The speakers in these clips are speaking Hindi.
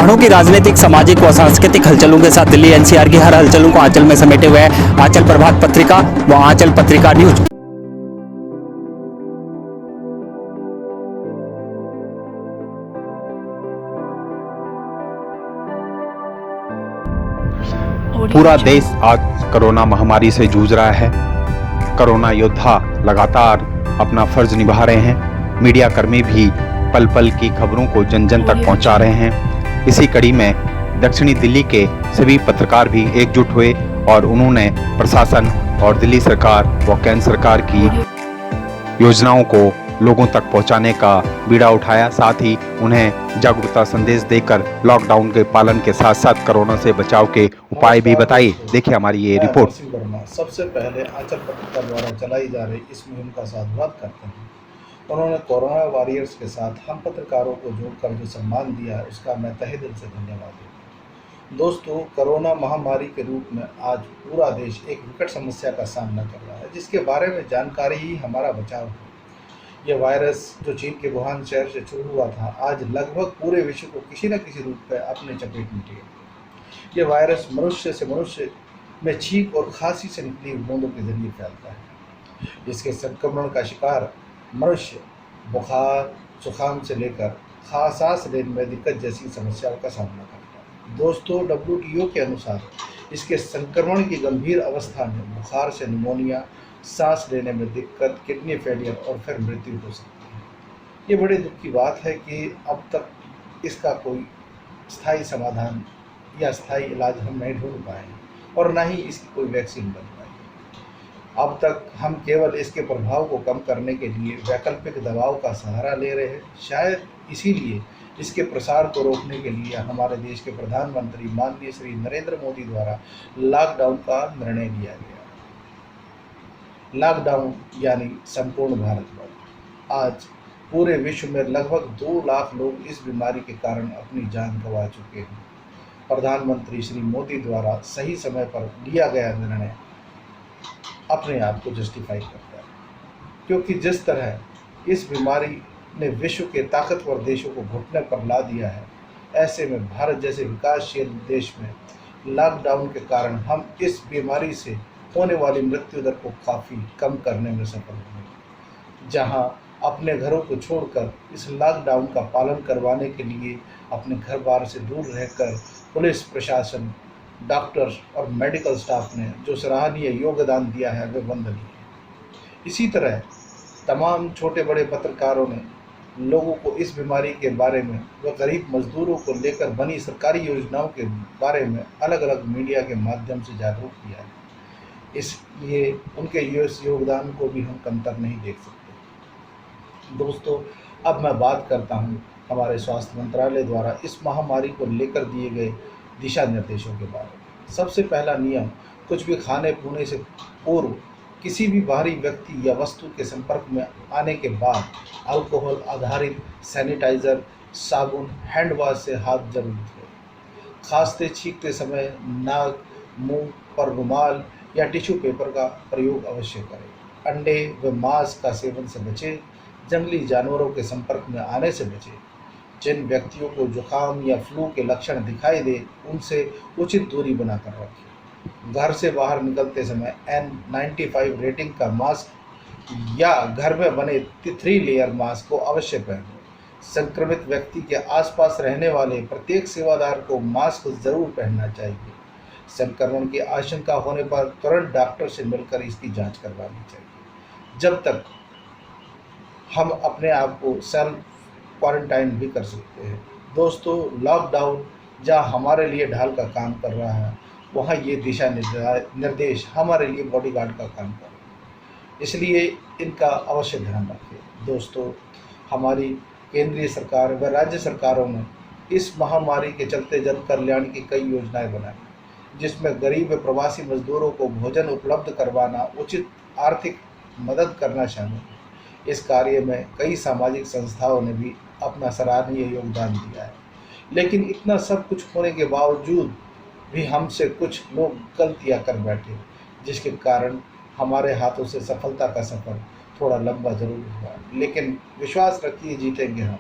क्षणों की राजनीतिक, सामाजिक व सांस्कृतिक हलचलों के साथ दिल्ली एनसीआर की हर हलचलों को आंचल में समेटे हुए है आंचल प्रभात पत्रिका व आंचल पत्रिका न्यूज। पूरा देश आज कोरोना महामारी से जूझ रहा है। कोरोना योद्धा लगातार अपना फर्ज निभा रहे हैं। मीडिया कर्मी भी पल पल की खबरों को जन जन तक पहुंचा रहे हैं। इसी कड़ी में दक्षिणी दिल्ली के सभी पत्रकार भी एकजुट हुए और उन्होंने प्रशासन और दिल्ली सरकार व केंद्र सरकार की योजनाओं को लोगों तक पहुंचाने का बीड़ा उठाया। साथ ही उन्हें जागरूकता संदेश देकर लॉकडाउन के पालन के साथ साथ कोरोना से बचाव के उपाय भी बताए। देखिए हमारी ये रिपोर्ट। सबसे पहले आंचल पत्रिका द्वारा चलाई जा रही इस मुहिम का साधुवाद करते हैं। उन्होंने कोरोना वॉरियर्स के साथ हम पत्रकारों को जोड़कर जो सम्मान दिया है उसका मैं तहे दिल से धन्यवाद देता हूँ। दोस्तों, कोरोना महामारी के रूप में आज पूरा देश एक विकट समस्या का सामना कर रहा है, जिसके बारे में जानकारी ही हमारा बचाव है। यह वायरस जो चीन के वुहान शहर से शुरू हुआ था, आज लगभग पूरे विश्व को किसी न किसी रूप में अपने चपेट में लिया। यह वायरस मनुष्य से मनुष्य में छींक और खांसी से निकली बूंदों के जरिए फैलता है। जिसके संक्रमण का शिकार मनुष्य बुखार, जुकाम से लेकर सांस लेने में दिक्कत जैसी समस्याओं का सामना करता है। दोस्तों, WTO के अनुसार इसके संक्रमण की गंभीर अवस्था में बुखार से निमोनिया, सांस लेने में दिक्कत, किडनी फेलियर और फिर मृत्यु हो सकती है। ये बड़े दुख की बात है कि अब तक इसका कोई स्थायी समाधान या स्थायी इलाज हम नहीं ढूंढ पाए और ना ही इसकी कोई वैक्सीन बन पाई। अब तक हम केवल इसके प्रभाव को कम करने के लिए वैकल्पिक दवाओं का सहारा ले रहे हैं। शायद इसीलिए इसके प्रसार को रोकने के लिए हमारे देश के प्रधानमंत्री माननीय श्री नरेंद्र मोदी द्वारा लॉकडाउन का निर्णय लिया गया। लॉकडाउन यानी संपूर्ण भारत बंद। आज पूरे विश्व में लगभग 2 लाख लोग इस बीमारी के कारण अपनी जान गंवा चुके हैं। प्रधानमंत्री श्री मोदी द्वारा सही समय पर लिया गया निर्णय अपने आप को जस्टिफाई करता है, क्योंकि जिस तरह इस बीमारी ने विश्व के ताकतवर देशों को घुटने पर ला दिया है, ऐसे में भारत जैसे विकासशील देश में लॉकडाउन के कारण हम इस बीमारी से होने वाली मृत्यु दर को काफ़ी कम करने में सफल हुए। जहां अपने घरों को छोड़कर इस लॉकडाउन का पालन करवाने के लिए अपने घर बार से दूर रहकर पुलिस प्रशासन, डॉक्टर्स और मेडिकल स्टाफ ने जो सराहनीय योगदान दिया है वे वंदनीय है। इसी तरह तमाम छोटे बड़े पत्रकारों ने लोगों को इस बीमारी के बारे में व गरीब मजदूरों को लेकर बनी सरकारी योजनाओं के बारे में अलग अलग मीडिया के माध्यम से जागरूक किया है। इसलिए उनके इस योगदान को भी हम कमतर नहीं देख सकते। दोस्तों, अब मैं बात करता हूं हमारे स्वास्थ्य मंत्रालय द्वारा इस महामारी को लेकर दिए गए दिशा निर्देशों के बारे में। सबसे पहला नियम, कुछ भी खाने पीने से पूर्व किसी भी बाहरी व्यक्ति या वस्तु के संपर्क में आने के बाद अल्कोहल आधारित सैनिटाइज़र, साबुन, हैंड वॉश से हाथ जरूर धोएं। खांसते छींकते समय नाक, मुंह पर रुमाल या टिश्यू पेपर का प्रयोग अवश्य करें। अंडे व मांस का सेवन से बचें। जंगली जानवरों के संपर्क में आने से बचें। जिन व्यक्तियों को जुकाम या फ्लू के लक्षण दिखाई दे उनसे उचित दूरी बनाकर रखें। घर से बाहर निकलते समय N95 रेटिंग का मास्क या घर में बने 3 लेयर मास्क को अवश्य पहनें। संक्रमित व्यक्ति के आसपास रहने वाले प्रत्येक सेवादार को मास्क जरूर पहनना चाहिए। संक्रमण की आशंका होने पर तुरंत डॉक्टर से मिलकर इसकी जांच करवानी चाहिए। जब तक हम अपने आप को सेल्फ क्वारंटाइन भी कर सकते हैं। दोस्तों, लॉकडाउन जहाँ हमारे लिए ढाल का काम कर रहा है, वहाँ ये दिशा निर्देश हमारे लिए बॉडीगार्ड का काम कर रहे हैं। इसलिए इनका अवश्य ध्यान रखें। दोस्तों, हमारी केंद्रीय सरकार व राज्य सरकारों ने इस महामारी के चलते जन कल्याण की कई योजनाएं बनाई, जिसमें गरीब व प्रवासी मजदूरों को भोजन उपलब्ध करवाना, उचित आर्थिक मदद करना शामिल है। इस कार्य में कई सामाजिक संस्थाओं ने भी अपना सराहनीय योगदान दिया है। लेकिन इतना सब कुछ होने के बावजूद भी हमसे कुछ लोग गलतियां कर बैठे, जिसके कारण हमारे हाथों से सफलता का सफ़र थोड़ा लंबा जरूर हुआ, लेकिन विश्वास रखिए जीतेंगे हम।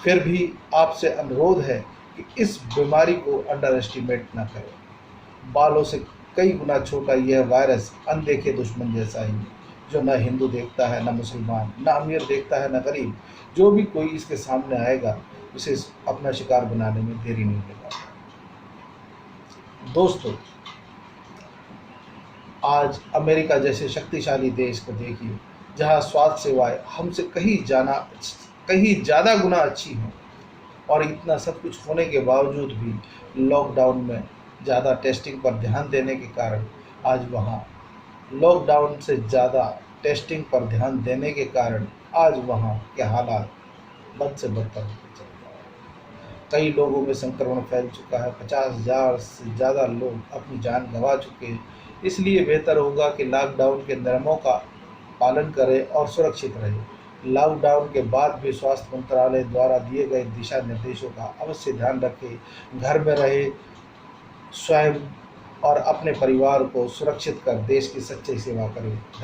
फिर भी आपसे अनुरोध है कि इस बीमारी को अंडर एस्टिमेट न करें। बालों से कई गुना छोटा यह वायरस अनदेखे दुश्मन जैसा ही, जो न हिंदू देखता है, न मुसलमान, न अमीर देखता है, न गरीब। जो भी कोई इसके सामने आएगा उसे अपना शिकार बनाने में देरी नहीं लगेगा। दोस्तों, आज अमेरिका जैसे शक्तिशाली देश को देखिए, जहां स्वास्थ्य सेवाएं हमसे कहीं ज़्यादा गुना अच्छी हैं, और इतना सब कुछ होने के बावजूद भी लॉकडाउन में ज़्यादा टेस्टिंग पर ध्यान देने के कारण आज वहाँ लॉकडाउन से ज़्यादा टेस्टिंग पर ध्यान देने के कारण आज वहाँ के हालात बद से बदतर होते चल रहे हैं। कई लोगों में संक्रमण फैल चुका है, 50,000 से ज़्यादा लोग अपनी जान गंवा चुके हैं। इसलिए बेहतर होगा कि लॉकडाउन के नियमों का पालन करें और सुरक्षित रहें। लॉकडाउन के बाद भी स्वास्थ्य मंत्रालय द्वारा दिए गए दिशा निर्देशों का अवश्य ध्यान रखें। घर में रहे, स्वयं और अपने परिवार को सुरक्षित कर देश की सच्ची सेवा करें।